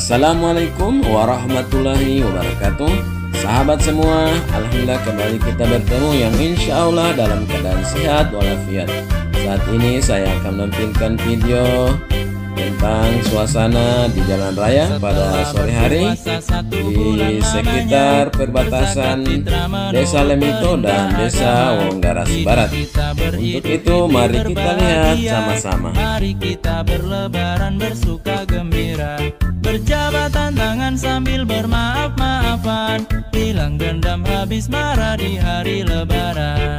Assalamualaikum warahmatullahi wabarakatuh. Sahabat semua, alhamdulillah kembali kita bertemu yang insya Allah dalam keadaan sehat walafiat. Saat ini saya akan menampilkan video tentang suasana di jalan raya pada sore hari di sekitar perbatasan Desa Lemito dan Desa Wonggaras Barat. Untuk itu mari kita lihat sama-sama. Mari kita berlebaran bersuka gembira, berjabat tangan sambil bermaaf-maafan, hilang dendam habis marah di hari lebaran.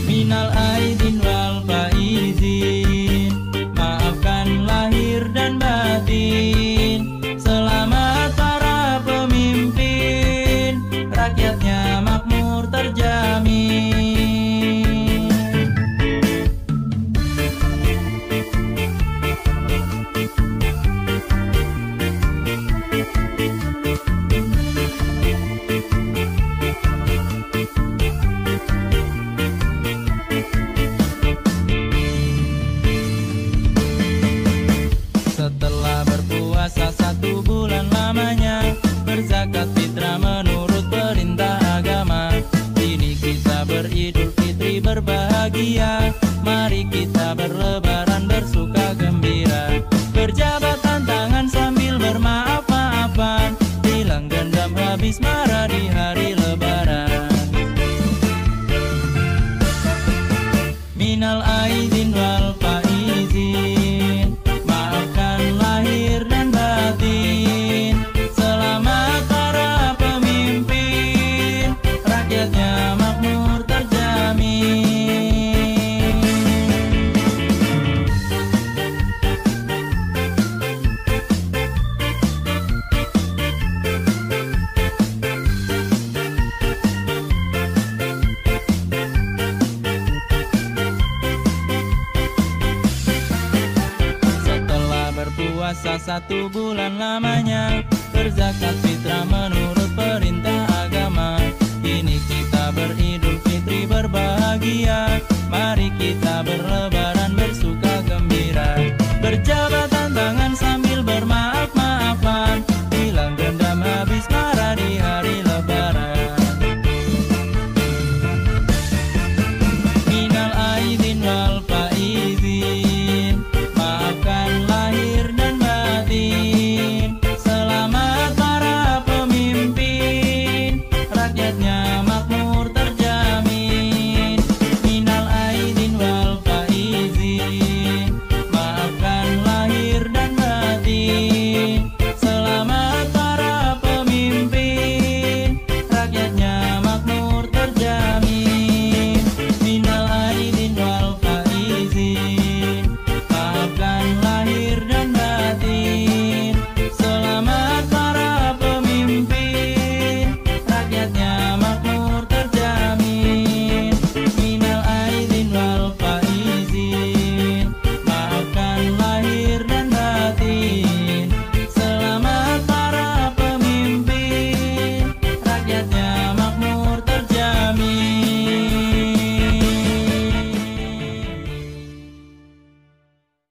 Minal aidin wal faizin, maafkan lahir dan batin. Selamat para pemimpin, rakyatnya makmur terjamin. Setelah berpuasa 1 bulan lamanya, berzakat fitrah menurut perintah agama. Kini kita beridul fitri berbahagia, mari kita berlebaran bersuka gembira, berjabat tangan sambil bermaaf-maafan, hilang dendam habis marah di hari lebaran. Minal aidin wal faizin, maafkan lahir dan batin. Selamat para pemimpin, rakyatnya makmur terjamin. Setelah berpuasa 1 bulan lamanya, berzakat fitrah menurut perintah agama. Kini kita beridul fitri berbahagia, mari kita berlebaran bersuka gembira, berjabat